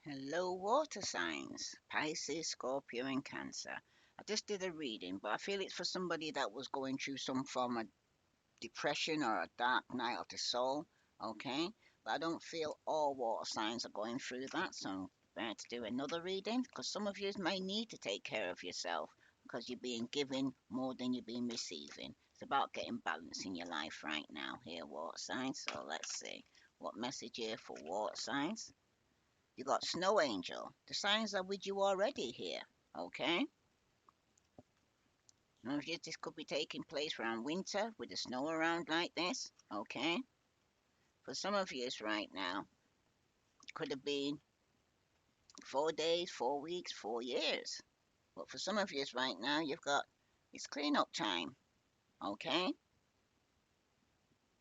Hello, water signs Pisces, Scorpio, and Cancer. I just did a reading, but I feel it's for somebody that was going through some form of depression or a dark night of the soul. Okay, but I don't feel all water signs are going through that, so I'm going to do another reading because some of you may need to take care of yourself because you're being given more than you're being receiving. It's about getting balance in your life right now, here, water signs. So let's see what message here for water signs. You got snow angel. The signs are with you already here. Okay? Now, this could be taking place around winter with the snow around like this. Okay? For some of you right now, it could have been 4 days, 4 weeks, 4 years. But for some of you right now, you've got it's cleanup time. Okay?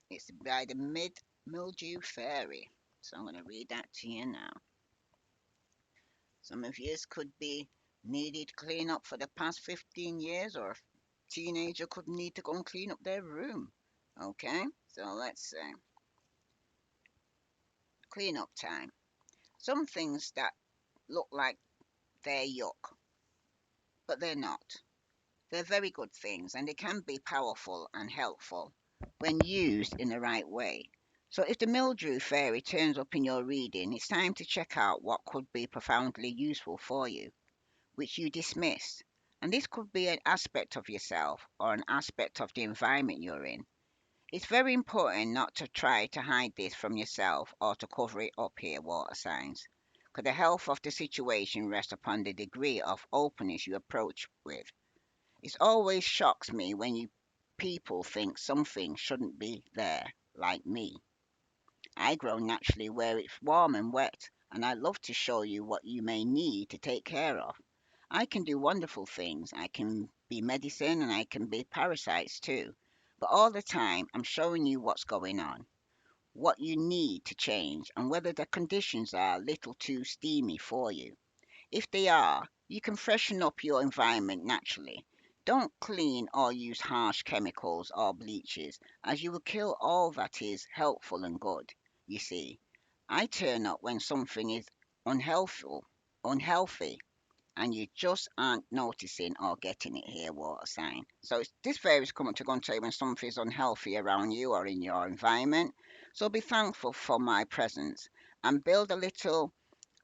It's by the mid mildew fairy. So I'm going to read that to you now. Some of you could be needed clean up for the past 15 years, or a teenager could need to go and clean up their room. Okay, so let's say clean up time. Some things that look like they're yuck, but they're not. They're very good things and they can be powerful and helpful when used in the right way. So if the mildew fairy turns up in your reading, it's time to check out what could be profoundly useful for you, which you dismissed. And this could be an aspect of yourself or an aspect of the environment you're in. It's very important not to try to hide this from yourself or to cover it up here, water signs, because the health of the situation rests upon the degree of openness you approach with. It always shocks me when you people think something shouldn't be there, like me. I grow naturally where it's warm and wet, and I love to show you what you may need to take care of. I can do wonderful things. I can be medicine and I can be parasites too. But all the time, I'm showing you what's going on, what you need to change, and whether the conditions are a little too steamy for you. If they are, you can freshen up your environment naturally. Don't clean or use harsh chemicals or bleaches, as you will kill all that is helpful and good. You see, I turn up when something is unhealthful, unhealthy, and you just aren't noticing or getting it here, water sign. So this fairy is coming to go and tell you when something is unhealthy around you or in your environment. So be thankful for my presence and build a little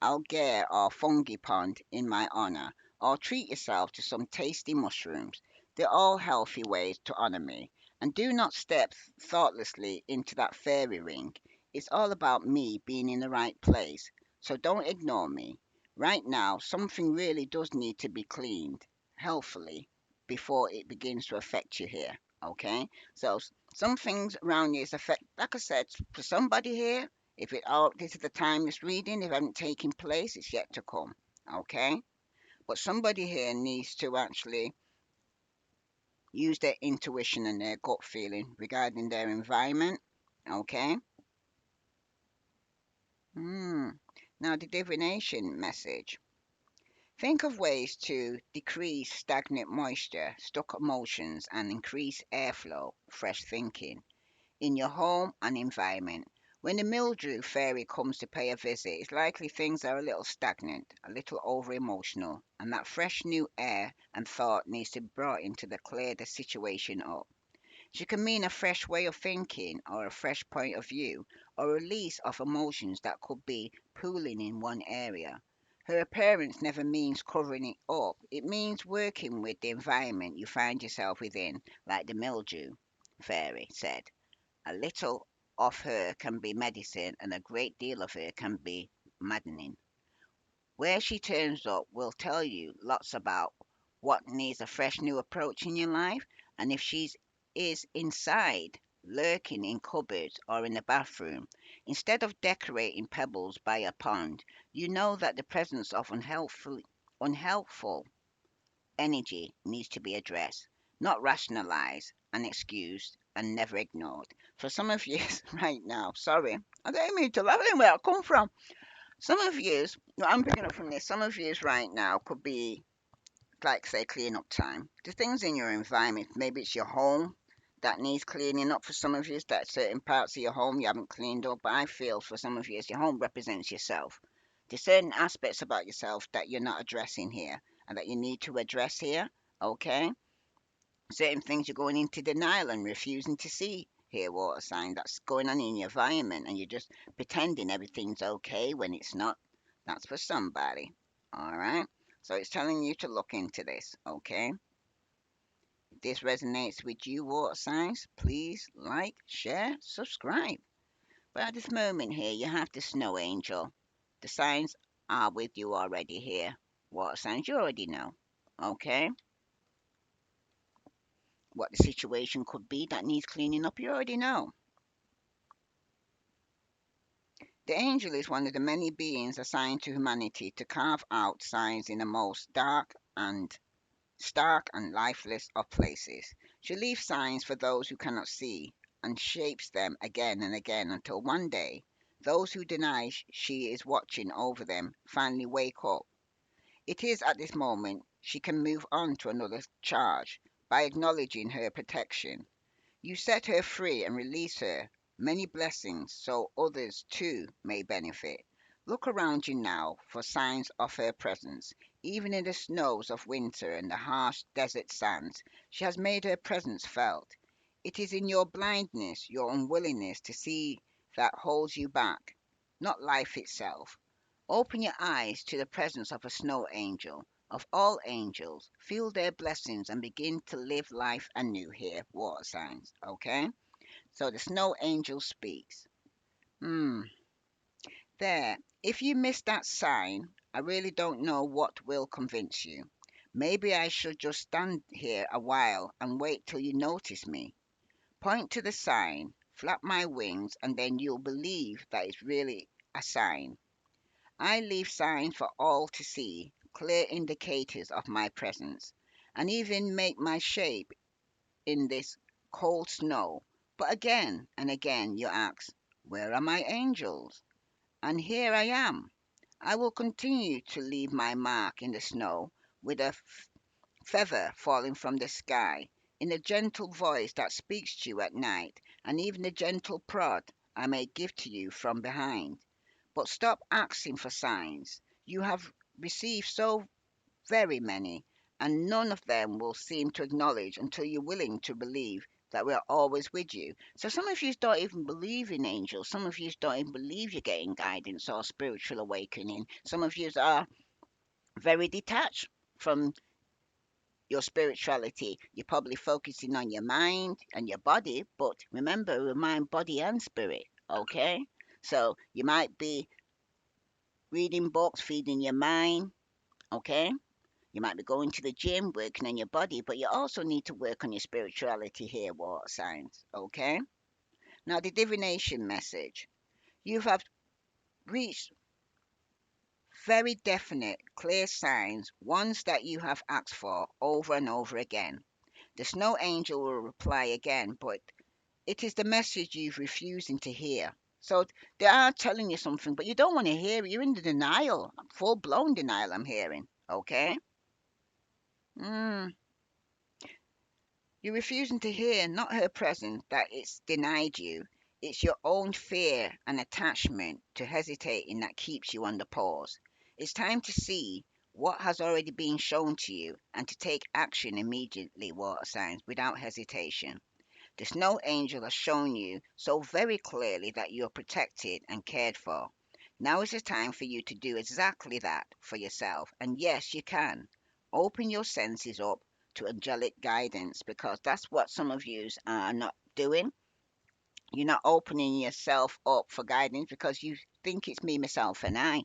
algae or fungi pond in my honor, or treat yourself to some tasty mushrooms. They're all healthy ways to honor me. And do not step thoughtlessly into that fairy ring. It's all about me being in the right place. So don't ignore me. Right now, something really does need to be cleaned healthily before it begins to affect you here. Okay? So some things around you is affect, like I said, for somebody here, if it all this is the time it's reading, if it hasn't taken place, it's yet to come. Okay? But somebody here needs to actually use their intuition and their gut feeling regarding their environment. Okay? Hmm. Now the divination message. Think of ways to decrease stagnant moisture, stuck emotions, and increase airflow, fresh thinking, in your home and environment. When the mildew fairy comes to pay a visit, it's likely things are a little stagnant, a little over emotional, and that fresh new air and thought needs to be brought in to clear the situation up. She can mean a fresh way of thinking, or a fresh point of view, or a release of emotions that could be pooling in one area. Her appearance never means covering it up, it means working with the environment you find yourself within, like the mildew fairy said. A little of her can be medicine, and a great deal of her can be maddening. Where she turns up will tell you lots about what needs a fresh new approach in your life, and if she is inside, lurking in cupboards or in the bathroom, instead of decorating pebbles by a pond, you know that the presence of unhelpful energy needs to be addressed, not rationalized and excused and never ignored. For some of you right now, sorry, I don't mean to laugh where I come from. Some of you, I'm picking up from this, some of you right now could be, like, say, clean up time. The things in your environment, maybe it's your home that needs cleaning up for some of you, that certain parts of your home you haven't cleaned up. But I feel for some of you, your home represents yourself. There's certain aspects about yourself that you're not addressing here and that you need to address here. Okay? Certain things you're going into denial and refusing to see here, water sign. That's going on in your environment and you're just pretending everything's okay when it's not. That's for somebody. All right? So it's telling you to look into this. Okay? If this resonates with you, water signs, please like, share, subscribe. But at this moment here, you have the snow angel. The signs are with you already here. Water signs, you already know. Okay? What the situation could be that needs cleaning up, you already know. The angel is one of the many beings assigned to humanity to carve out signs in the most stark and lifeless of places. She leaves signs for those who cannot see, and shapes them again and again until one day those who deny she is watching over them finally wake up. It is at this moment she can move on to another charge by acknowledging her protection. You set her free and release her many blessings so others too may benefit. Look around you now for signs of her presence. Even in the snows of winter and the harsh desert sands, she has made her presence felt. It is in your blindness, your unwillingness to see, that holds you back, not life itself. Open your eyes to the presence of a snow angel, of all angels. Feel their blessings and begin to live life anew here, water signs. Okay? So the snow angel speaks. Hmm, there. If you miss that sign, I really don't know what will convince you. Maybe I should just stand here a while and wait till you notice me. Point to the sign, flap my wings, and then you'll believe that it's really a sign. I leave signs for all to see, clear indicators of my presence, and even make my shape in this cold snow. But again and again you ask, where are my angels? And here I am. I will continue to leave my mark in the snow with a feather falling from the sky, in a gentle voice that speaks to you at night, and even a gentle prod I may give to you from behind. But stop asking for signs. You have received so very many, and none of them will seem to acknowledge until you're willing to believe that we are always with you. So some of you don't even believe in angels. Some of you don't even believe you're getting guidance or spiritual awakening. Some of you are very detached from your spirituality. You're probably focusing on your mind and your body, but remember, we're mind, body, and spirit. Okay? So you might be reading books, feeding your mind. Okay? You might be going to the gym, working on your body, but you also need to work on your spirituality here, water signs. Okay? Now, the divination message. You have reached very definite, clear signs, ones that you have asked for over and over again. The snow angel will reply again, but it is the message you've refusing to hear. So they are telling you something, but you don't want to hear it. You're in the denial, full blown denial, I'm hearing. Okay? Mm. You're refusing to hear, not her presence, that it's denied you. It's your own fear and attachment to hesitating that keeps you on the pause. It's time to see what has already been shown to you and to take action immediately, water signs, without hesitation. The snow angel has shown you so very clearly that you're protected and cared for. Now is the time for you to do exactly that for yourself. And yes, you can. Open your senses up to angelic guidance because that's what some of you are not doing. You're not opening yourself up for guidance because you think it's me, myself, and I.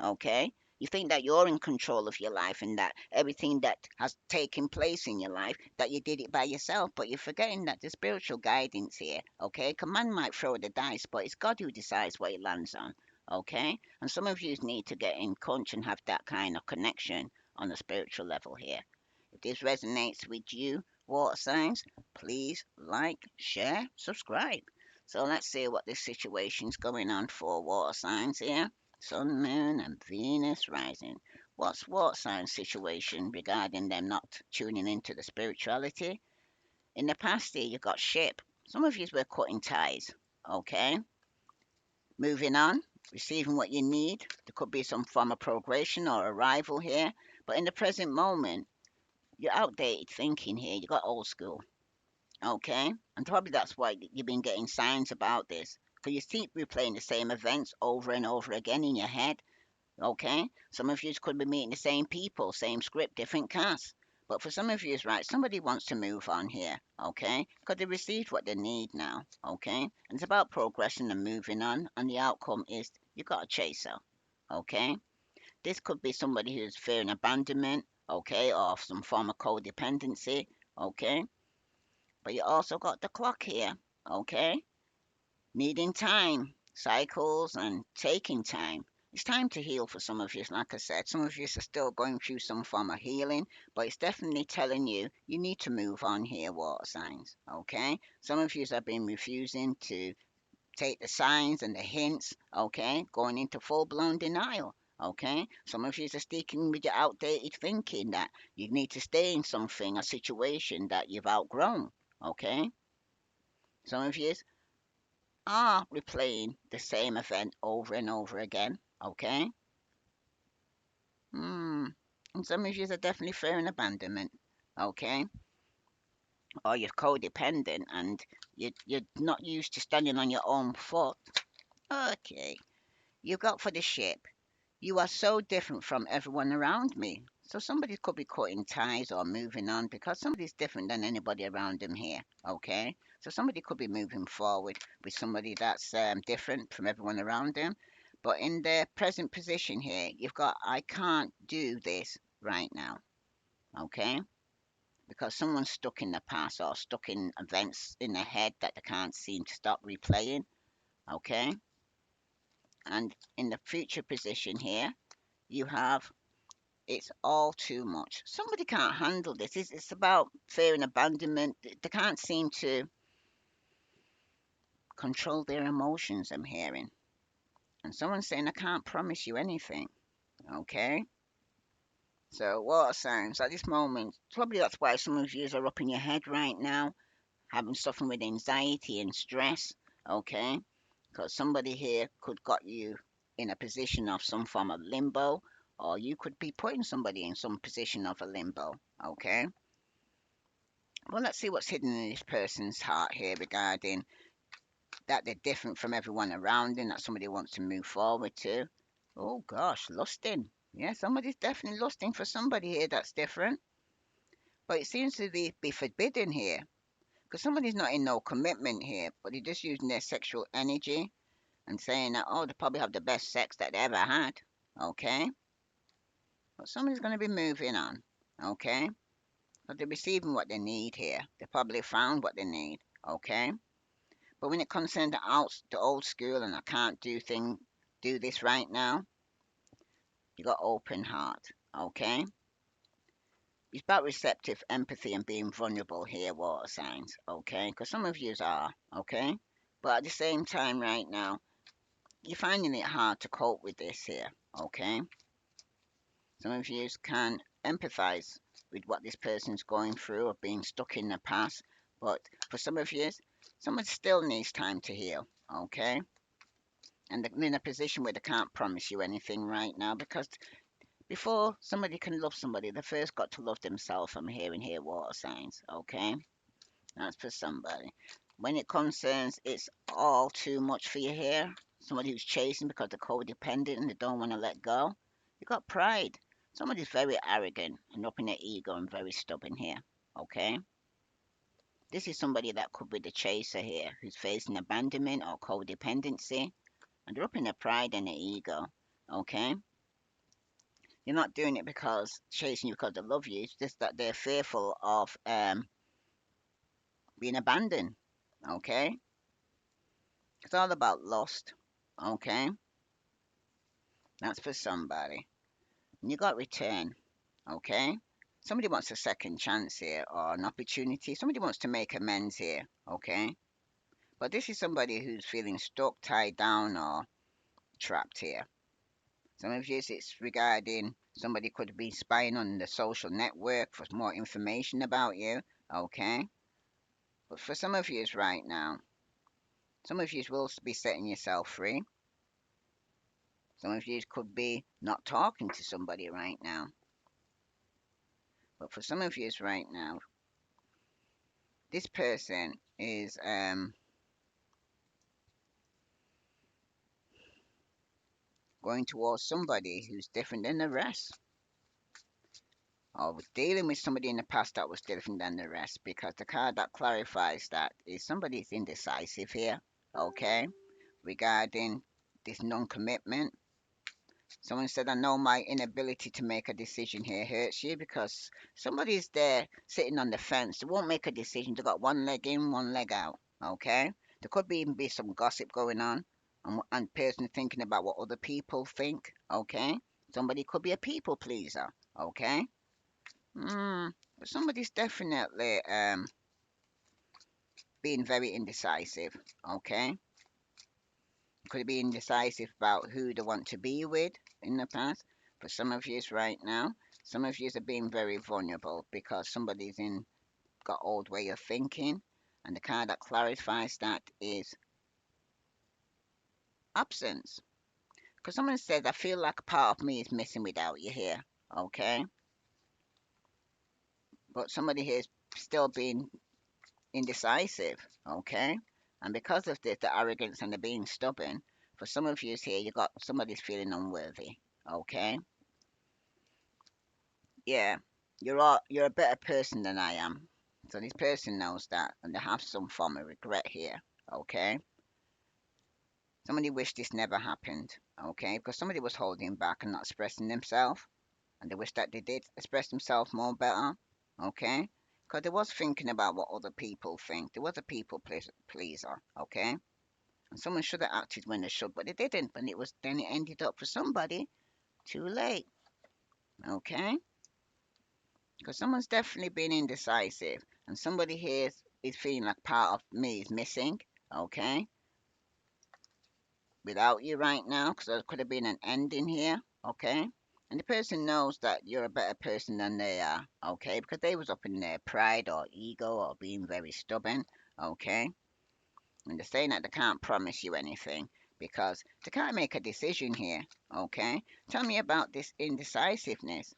Okay? You think that you're in control of your life and that everything that has taken place in your life, that you did it by yourself, but you're forgetting that there's spiritual guidance here. Okay? Command might throw the dice, but it's God who decides what it lands on. Okay? And some of you need to get in touch and have that kind of connection on the spiritual level here. If this resonates with you, water signs, please like, share, subscribe. So let's see what this situation's going on for water signs here. Sun, Moon, and Venus rising. What's water sign situation regarding them not tuning into the spirituality? In the past year, you got ship. Some of you were cutting ties. Okay. Moving on. receiving what you need. There could be some form of progression or arrival here, but in the present moment, you're outdated thinking here. You got old school, okay? And probably that's why you've been getting signs about this, because you keep replaying the same events over and over again in your head. Okay, some of you could be meeting the same people, same script, different cast. But for some of you, right, somebody wants to move on here, okay? Because they received what they need now, okay? And it's about progression and moving on, and the outcome is you got a chaser, okay? This could be somebody who's fearing abandonment, okay, or some form of codependency, okay? But you also got the clock here, okay? Needing time, cycles, and taking time. It's time to heal for some of you. Like I said, some of you are still going through some form of healing, but it's definitely telling you you need to move on here, water signs. Okay? Some of you have been refusing to take the signs and the hints, okay? Going into full blown denial. Okay, some of you are sticking with your outdated thinking that you need to stay in something, a situation that you've outgrown. Okay, some of you are replaying the same event over and over again. Okay? Hmm. And some of you are definitely fearing abandonment. Okay? Or you're codependent and you're not used to standing on your own foot. Okay. You got for the ship. You are so different from everyone around me. So somebody could be cutting ties or moving on because somebody's different than anybody around them here. Okay? So somebody could be moving forward with somebody that's different from everyone around them. But in their present position here, you've got, I can't do this right now. Okay? Because someone's stuck in the past or stuck in events in their head that they can't seem to stop replaying. Okay? And in the future position here, you have it's all too much. Somebody can't handle this. It's about fear and abandonment. They can't seem to control their emotions, I'm hearing. And someone's saying, I can't promise you anything. Okay? So, water signs at this moment, probably that's why some of you are up in your head right now, having suffering with anxiety and stress. Okay? Because somebody here could got you in a position of some form of limbo, or you could be putting somebody in some position of a limbo. Okay? Well, let's see what's hidden in this person's heart here regarding that they're different from everyone around them, that somebody wants to move forward to. Oh gosh, lusting. Yeah, somebody's definitely lusting for somebody here that's different. But it seems to be forbidden here. Because somebody's not in no commitment here, but they're just using their sexual energy and saying that, oh, they probably have the best sex that they ever had. Okay? But somebody's going to be moving on. Okay? But they're receiving what they need here. They probably found what they need. Okay? But when it concerns the old school and I can't do this right now, you got open heart, okay? It's about receptive empathy and being vulnerable here, water signs, okay? Because some of yous are, okay? But at the same time, right now, you're finding it hard to cope with this here, okay? Some of yous can empathize with what this person's going through or being stuck in the past, but for some of yous, someone still needs time to heal, okay? And they're in a position where they can't promise you anything right now because before somebody can love somebody, they first got to love themselves. I'm hearing here water signs, okay? That's for somebody. When it concerns, it's all too much for you here. Somebody who's chasing because they're codependent and they don't want to let go. You got pride. Somebody's very arrogant and up in their ego and very stubborn here, okay? This is somebody that could be the chaser here who's facing abandonment or codependency and they're up in their pride and their ego. Okay? You're not doing it because chasing you because they love you. It's just that they're fearful of being abandoned. Okay? It's all about lust. Okay? That's for somebody. And you got return. Okay? Somebody wants a second chance here or an opportunity. Somebody wants to make amends here. Okay? But this is somebody who's feeling stuck, tied down, or trapped here. Some of you, it's regarding somebody could be spying on the social network for more information about you. Okay. But for some of you right now, some of you will be setting yourself free. Some of you could be not talking to somebody right now. But for some of you right now, this person is going towards somebody who's different than the rest. Or was dealing with somebody in the past that was different than the rest, because the card that clarifies that is somebody's indecisive here, okay, regarding this non-commitment. Someone said, I know my inability to make a decision here hurts you, because somebody's there sitting on the fence. They won't make a decision. They've got one leg in, one leg out. Okay? There could be even be some gossip going on, and person thinking about what other people think. Okay? Somebody could be a people pleaser. Okay? But somebody's definitely being very indecisive. Okay? Could be indecisive about who they want to be with in the past. For some of yous right now, some of yous are being very vulnerable because somebody's in got old way of thinking, and the card that clarifies that is absence. Because someone said, I feel like a part of me is missing without you here. Okay? But somebody here is still being indecisive. Okay? And because of this, the arrogance and the being stubborn, for some of yous here, you got somebody's feeling unworthy. Okay? Yeah, you're a better person than I am. So this person knows that, and they have some form of regret here. Okay, somebody wished this never happened. Okay, because somebody was holding back and not expressing themselves, and they wish that they did express themselves more better. Okay, because they was thinking about what other people think. There was a people pleaser. Okay, and someone should have acted when they should, but they didn't. And it was then it ended up for somebody too late. Okay. Because someone's definitely been indecisive, and somebody here is feeling like part of me is missing, okay, without you right now, because there could have been an ending here, okay, and the person knows that you're a better person than they are, okay, because they was up in their pride or ego or being very stubborn, okay, and they're saying that they can't promise you anything because they can't make a decision here, okay. Tell me about this indecisiveness.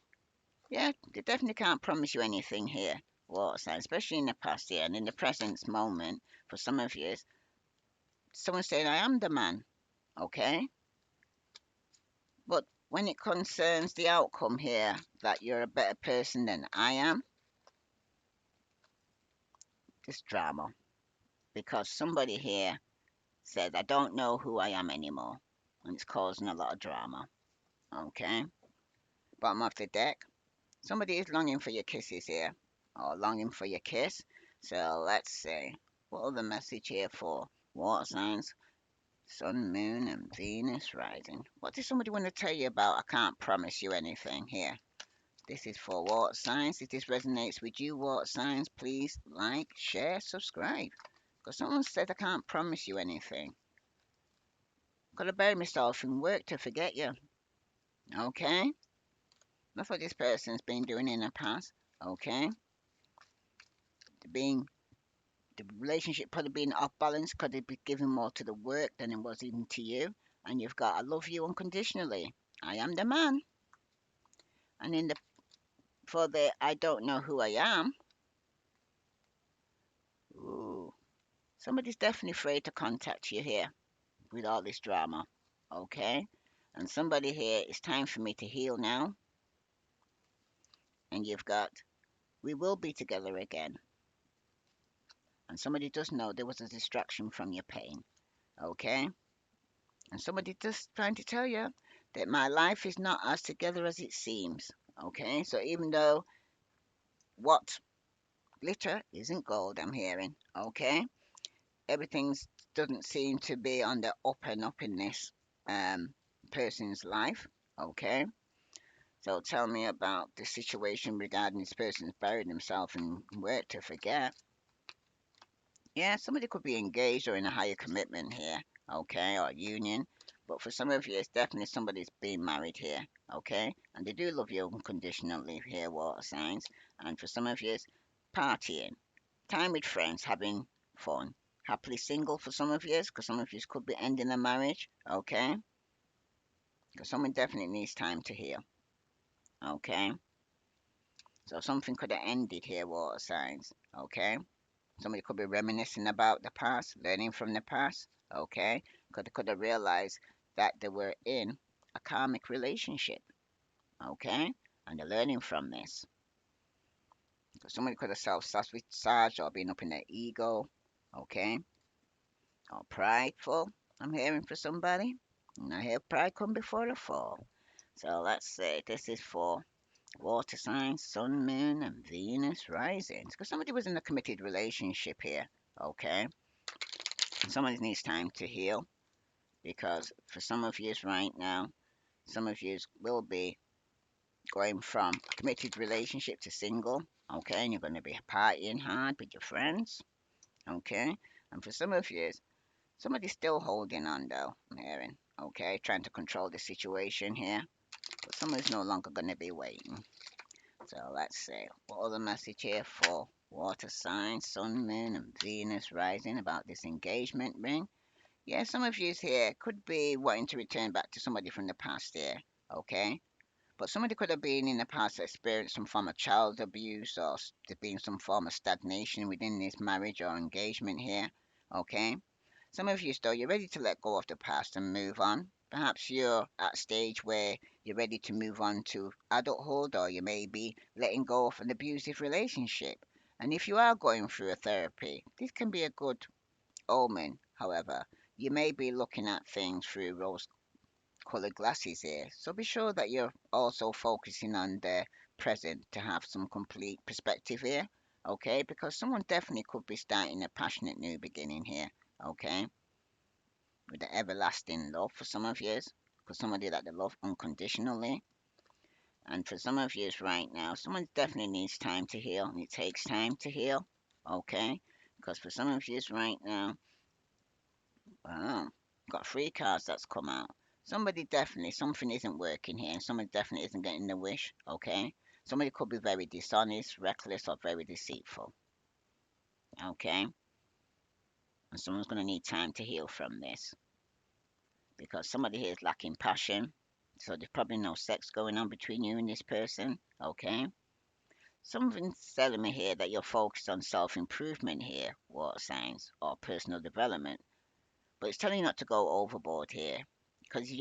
Yeah, they definitely can't promise you anything here, water sign, especially in the past year and in the present moment. For some of you, someone saying, I am the man, okay? But when it concerns the outcome here, that you're a better person than I am, this drama. Because somebody here said, I don't know who I am anymore. And it's causing a lot of drama, okay? Bottom of the deck, somebody is longing for your kisses here, or longing for your kiss. So let's see. What are the message here for water signs? Sun, Moon, and Venus rising. What does somebody want to tell you about? I can't promise you anything here. This is for water signs. If this resonates with you, water signs, please like, share, subscribe. Because someone said I can't promise you anything. Got to bury myself in work to forget you. Okay? That's what this person's been doing in the past. Okay? Being the relationship probably being off balance because they'd be giving more to the work than it was even to you. And you've got I love you unconditionally. I am the man. And in the for the I don't know who I am. Ooh, somebody's definitely afraid to contact you here with all this drama. Okay? And somebody here, it's time for me to heal now. And you've got we will be together again. And somebody does know there was a distraction from your pain. Okay? And somebody just trying to tell you that my life is not as together as it seems. Okay, so even though what glitter isn't gold, I'm hearing. Okay, everything doesn't seem to be on the up and up in this um, person's life. Okay, so tell me about the situation regarding this person's buried himself in work to forget. Yeah, somebody could be engaged or in a higher commitment here, okay, or union. But for some of you, it's definitely somebody's being married here, okay? And they do love you unconditionally here, water signs. And for some of you, it's partying, time with friends, having fun. Happily single for some of you, because some of you could be ending a marriage, okay? because someone definitely needs time to heal. Okay, so something could have ended here, water signs. Okay, somebody could be reminiscing about the past, learning from the past. Okay, could have realized that they were in a karmic relationship. Okay, and they're learning from this. So somebody could have self-sabotaged or been up in their ego. Okay, or prideful. I'm hearing for somebody. And I hear pride come before a fall. So let's say this is for water signs, sun, moon, and Venus rising. Because somebody was in a committed relationship here. Okay, and somebody needs time to heal. Because for some of you right now, some of you will be going from a committed relationship to single. Okay, and you're going to be partying hard with your friends. Okay, and for some of you, somebody's still holding on though, I'm hearing. Okay, trying to control the situation here. But someone's no longer going to be waiting. So let's see. What other message here for water signs, sun, moon, and Venus rising about this engagement ring? Yeah, some of you here could be wanting to return back to somebody from the past here. Okay, but somebody could have been in the past experienced some form of child abuse or there been some form of stagnation within this marriage or engagement here. Okay, some of you, though, you're ready to let go of the past and move on. Perhaps you're at a stage where you're ready to move on to adulthood, or you may be letting go of an abusive relationship. And if you are going through a therapy, this can be a good omen. However, you may be looking at things through rose colored glasses here. So be sure that you're also focusing on the present to have some complete perspective here. Okay, because someone definitely could be starting a passionate new beginning here. Okay, with the everlasting love for some of you, for somebody that they love unconditionally. And for some of you right now, someone definitely needs time to heal, and it takes time to heal. Okay, because for some of you right now, wow, got three cards that's come out. Somebody definitely, something isn't working here, and someone definitely isn't getting the wish. Okay, somebody could be very dishonest, reckless, or very deceitful. Okay, and someone's going to need time to heal from this. Because somebody here is lacking passion. So there's probably no sex going on between you and this person. Okay. Something's telling me here that you're focused on self improvement here, water signs, or personal development. But it's telling you not to go overboard here. Because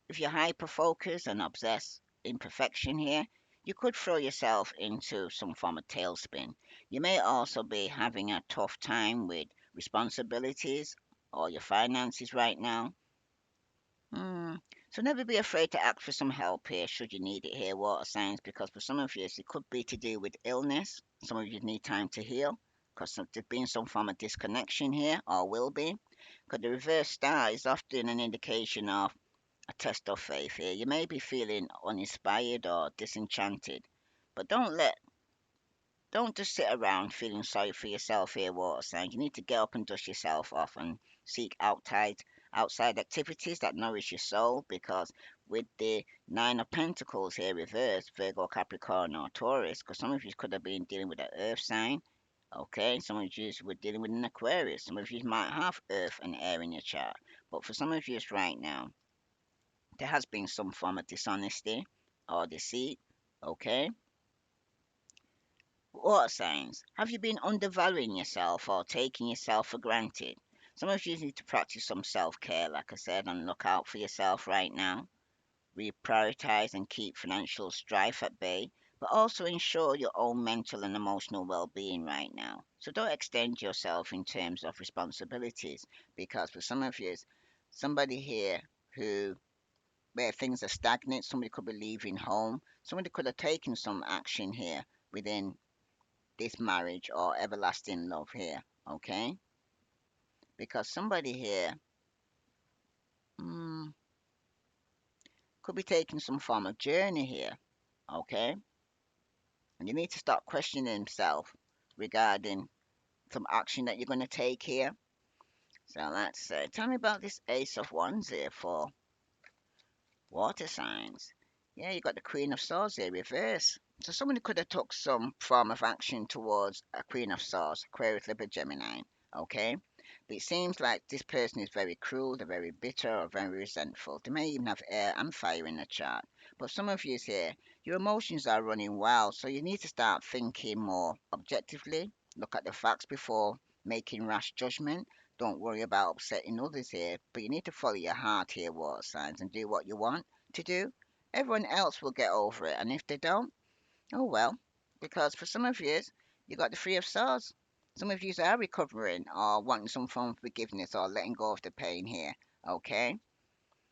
if you're hyper focused and obsessed in perfection here, you could throw yourself into some form of tailspin. You may also be having a tough time with responsibilities or your finances right now. Hmm. So never be afraid to ask for some help here should you need it here, water signs, because for some of you it could be to do with illness. Some of you need time to heal because there's been some form of disconnection here or will be. Because the reverse star is often an indication of a test of faith here. You may be feeling uninspired or disenchanted, but don't just sit around feeling sorry for yourself here, water signs. You need to get up and dust yourself off and seek outside activities that nourish your soul because with the nine of pentacles here reversed, Virgo, Capricorn, or Taurus, because some of you could have been dealing with an earth sign. Okay, some of you were dealing with an Aquarius. Some of you might have Earth and Air in your chart, but for some of you right now, there has been some form of dishonesty or deceit. Okay, what signs? Have you been undervaluing yourself or taking yourself for granted? Some of you need to practice some self care, like I said, and look out for yourself right now. Reprioritize and keep financial strife at bay, but also ensure your own mental and emotional well being right now. So don't extend yourself in terms of responsibilities, because for some of you, somebody here who where things are stagnant, somebody could be leaving home, somebody could have taken some action here within this marriage or everlasting love here, okay? Because somebody here mm, could be taking some form of journey here, okay? And you need to start questioning himself regarding some action that you're going to take here. So let's tell me about this Ace of Wands here for water signs. Yeah, you got the Queen of Swords here, reverse. So somebody could have took some form of action towards a Queen of Swords, Aquarius, Libra, Gemini, okay? It seems like this person is very cruel, they're very bitter or very resentful. They may even have air and fire in the chart. But some of you here, your emotions are running wild, so you need to start thinking more objectively. Look at the facts before making rash judgment. Don't worry about upsetting others here, but you need to follow your heart here, water signs, and do what you want to do. Everyone else will get over it, and if they don't, oh well, because for some of you, you got the Three of Swords. Some of you are recovering or wanting some form of forgiveness or letting go of the pain here, okay?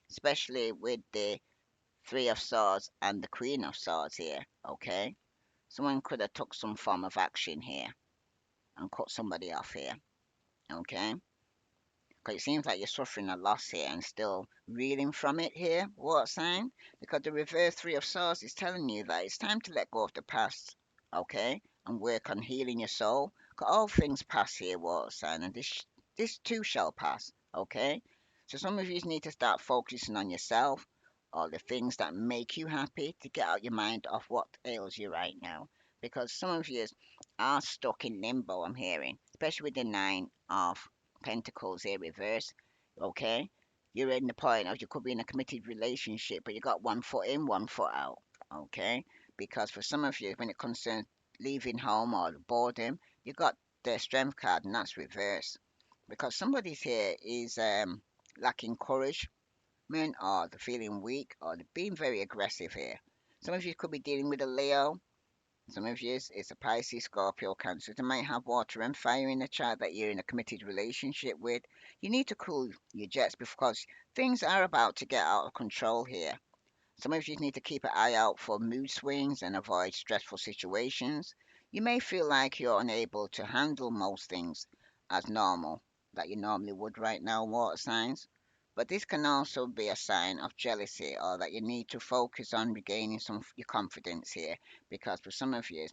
Especially with the Three of Swords and the Queen of Swords here, okay? Someone could have took some form of action here and cut somebody off here, okay? Because it seems like you're suffering a loss here and still reeling from it here, water sign. Because the reverse Three of Swords is telling you that it's time to let go of the past, okay, and work on healing your soul. 'Cause all things pass here, water sign, and this too shall pass, okay. So some of you need to start focusing on yourself or the things that make you happy to get out your mind off what ails you right now. Because some of you are stuck in limbo, I'm hearing, especially with the Nine of Pentacles here reverse. Okay, you're in the point of you could be in a committed relationship, but you got one foot in, one foot out. Okay, because for some of you, when it concerns leaving home or boredom, you got the Strength card, and that's reverse. Because somebody here is lacking courage, man, or they're feeling weak, or they're being very aggressive here. Some of you could be dealing with a Leo, some of you it's a Pisces, Scorpio, Cancer. They might have water and fire in the chart that you're in a committed relationship with. You need to cool your jets because things are about to get out of control here. Some of you need to keep an eye out for mood swings and avoid stressful situations. You may feel like you're unable to handle most things as normal that you normally would right now, water signs. But this can also be a sign of jealousy or that you need to focus on regaining some your confidence here because for some of you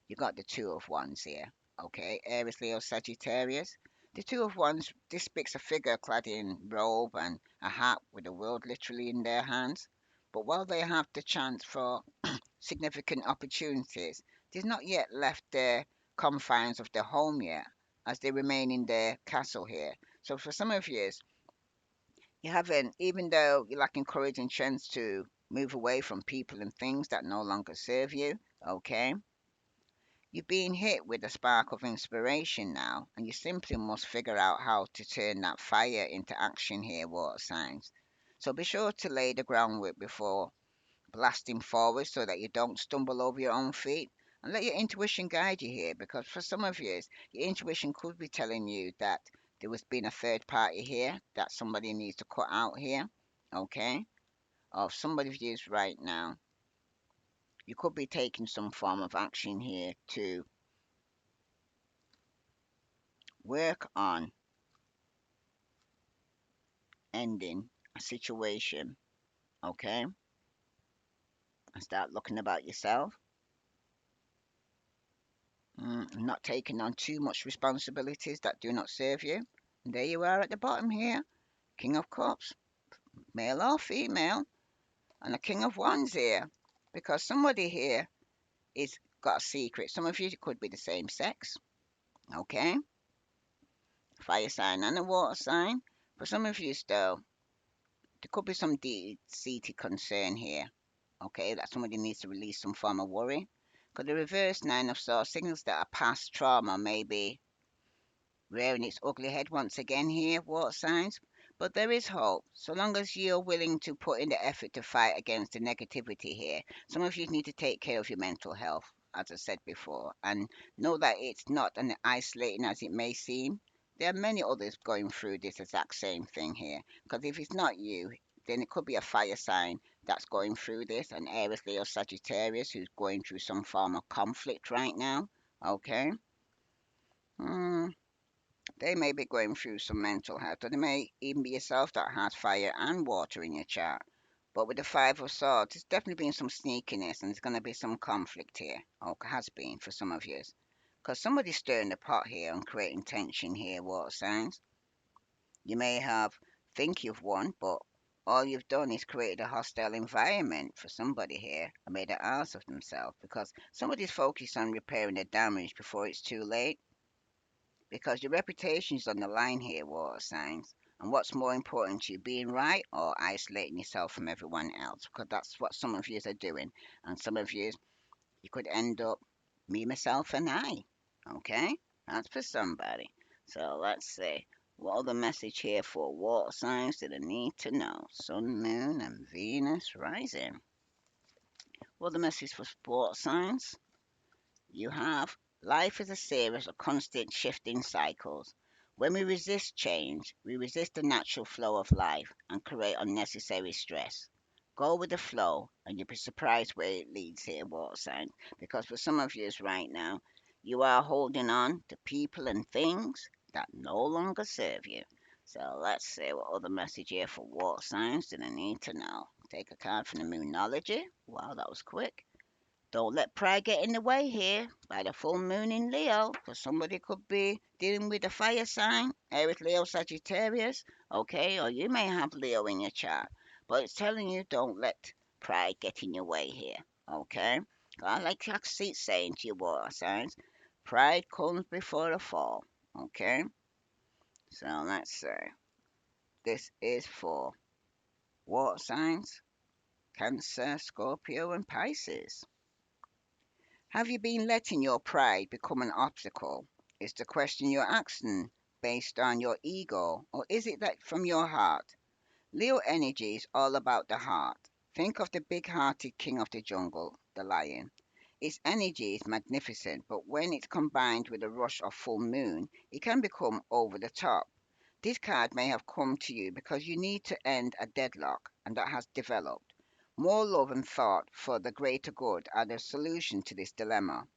you got the Two of Wands here. Okay, Aries, Leo, Sagittarius. The Two of Wands depicts a figure clad in robe and a hat with the world literally in their hands. But while they have the chance for significant opportunities, they've not yet left the confines of their home yet, as they remain in their castle here. So for some of you, you haven't, even though you're lacking courage and strength to move away from people and things that no longer serve you, okay? You're being hit with a spark of inspiration now, and you simply must figure out how to turn that fire into action here, water signs. So be sure to lay the groundwork before blasting forward so that you don't stumble over your own feet. And let your intuition guide you here, because for some of you, your intuition could be telling you that there was been a third party here that somebody needs to cut out here, okay? Or somebody of you right now, you could be taking some form of action here to work on ending a situation, okay? And start looking about yourself, not taking on too much responsibilities that do not serve you. And there you are at the bottom here, King of Cups, male or female, and a King of Wands here, because somebody here is got a secret. Some of you could be the same sex, okay? Fire sign and a water sign. For some of you, though, there could be some deep-seated concern here, okay, that somebody needs to release some form of worry. Because the reverse Nine of Swords signals that a past trauma may be rearing its ugly head once again here, water signs. But there is hope, so long as you're willing to put in the effort to fight against the negativity here. Some of you need to take care of your mental health, as I said before, and know that it's not as isolating as it may seem. There are many others going through this exact same thing here. Because if it's not you, then it could be a fire sign that's going through this, an Aries, Leo, Sagittarius who's going through some form of conflict right now. Okay? Hmm. They may be going through some mental health, or they may even be yourself that has fire and water in your chart. But with the Five of Swords, there's definitely been some sneakiness and there's going to be some conflict here, or has been for some of you. Because somebody's stirring the pot here and creating tension here, water signs. You may have think you've won, but all you've done is created a hostile environment for somebody here and made an ass of themselves because somebody's focused on repairing the damage before it's too late. because your reputation is on the line here, water signs. And what's more important to you, being right or isolating yourself from everyone else? Because that's what some of you are doing. And some of you could end up me, myself, and I. Okay? That's for somebody. So let's see. What other message here for water signs that I need to know? Sun, Moon, and Venus rising. What the message for water signs? You have life is a series of constant shifting cycles. When we resist change, we resist the natural flow of life and create unnecessary stress. Go with the flow, and you'll be surprised where it leads here, water signs. Because for some of you right now, you are holding on to people and things that no longer serve you. So let's see what other message here for water signs that I need to know. Take a card from the Moonology. Wow, that was quick. Don't let pride get in the way here by the full moon in Leo, because somebody could be dealing with a fire sign, Aries, Leo, Sagittarius, okay, or you may have Leo in your chart, but it's telling you don't let pride get in your way here, okay? I see saying to you, water signs, pride comes before a fall, okay? So let's say this is for water signs, Cancer, Scorpio, and Pisces. Have you been letting your pride become an obstacle? Is the question you're asking based on your ego, or is it that from your heart? Leo energy is all about the heart. Think of the big hearted king of the jungle, the lion. Its energy is magnificent, but when it's combined with a rush of full moon, it can become over the top. This card may have come to you because you need to end a deadlock, and that has developed. More love and thought for the greater good are the solution to this dilemma.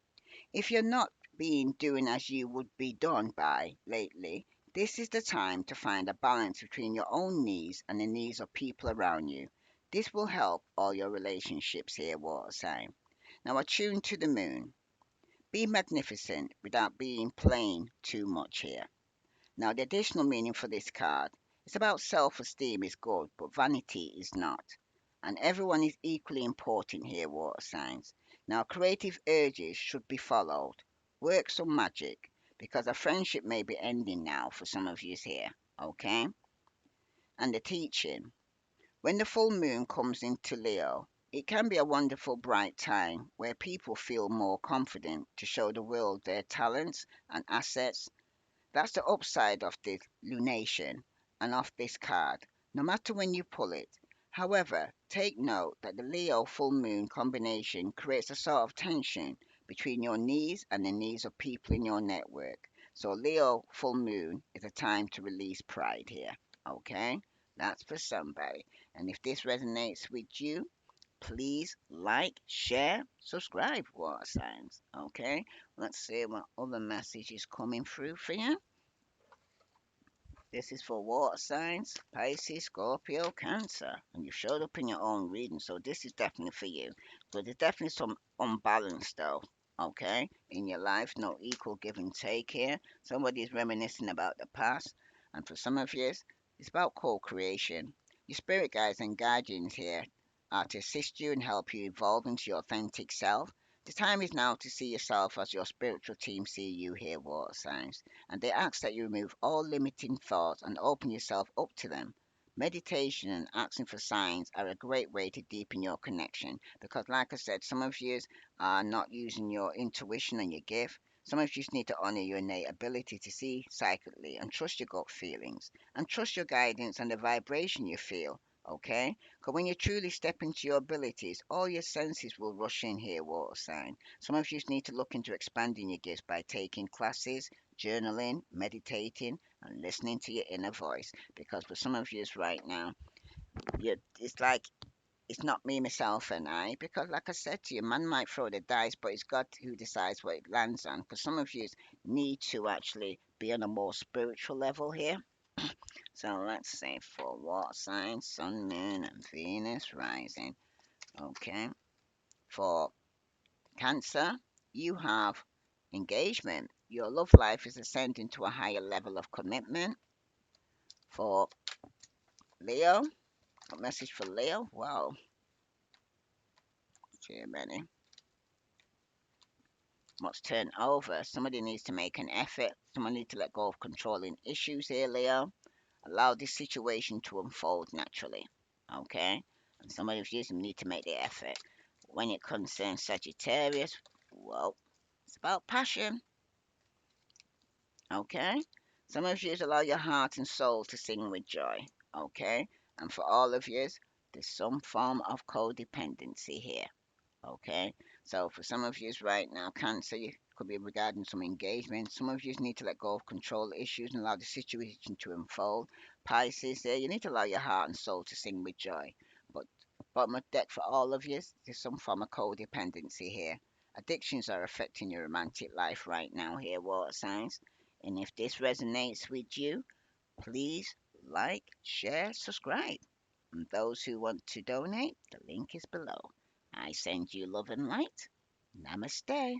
If you're not being doing as you would be done by lately, this is the time to find a balance between your own needs and the needs of people around you. This will help all your relationships here, water sign. Now attune to the moon. Be magnificent without being plain too much here. Now, the additional meaning for this card is about self esteem is good, but vanity is not. And everyone is equally important here, water signs. Now, creative urges should be followed. Work some magic, because a friendship may be ending now for some of you here, okay? And the teaching. When the full moon comes into Leo, it can be a wonderful bright time where people feel more confident to show the world their talents and assets. That's the upside of this lunation and of this card, no matter when you pull it. However, take note that the Leo full moon combination creates a sort of tension between your needs and the needs of people in your network. So, Leo full moon is a time to release pride here. Okay? That's for somebody. And if this resonates with you, please like, share, subscribe, water signs. Okay? Let's see what other message is coming through for you. This is for water signs, Pisces, Scorpio, Cancer. And you showed up in your own reading, so this is definitely for you. But there's definitely some unbalance though, okay? In your life, no equal give and take here. Somebody's reminiscing about the past. And for some of you, it's about co-creation. Your spirit guides and guardians here are to assist you and help you evolve into your authentic self. The time is now to see yourself as your spiritual team see you here, water signs, and they ask that you remove all limiting thoughts and open yourself up to them. Meditation and asking for signs are a great way to deepen your connection because, like I said, some of you are not using your intuition and your gift. Some of you just need to honor your innate ability to see psychically and trust your gut feelings and trust your guidance and the vibration you feel. Okay? Because when you truly step into your abilities, all your senses will rush in here, water sign. Some of you need to look into expanding your gifts by taking classes, journaling, meditating, and listening to your inner voice. Because for some of you right now, it's like it's not me, myself, and I. Because, like I said to you, man might throw the dice, but it's God who decides what it lands on. Because some of you need to actually be on a more spiritual level here. So let's say for water signs, Sun, Moon, and Venus rising. Okay. For Cancer, you have engagement. Your love life is ascending to a higher level of commitment. For Leo, a message for Leo. Wow, too many. must turn over. Somebody needs to make an effort. Someone needs to let go of controlling issues here, Leo. Allow this situation to unfold naturally. Okay? And some of you need to make the effort. When it concerns Sagittarius, well, it's about passion. Okay? Some of you allow your heart and soul to sing with joy. Okay? And for all of you, there's some form of codependency here. Okay, so for some of you right now, Cancer, you could be regarding some engagement. Some of you need to let go of control issues and allow the situation to unfold. Pisces, there, you need to allow your heart and soul to sing with joy. But bottom of deck for all of you, there's some form of codependency here. Addictions are affecting your romantic life right now here, water signs. And if this resonates with you, please like, share, subscribe. And those who want to donate, the link is below. I send you love and light. Namaste.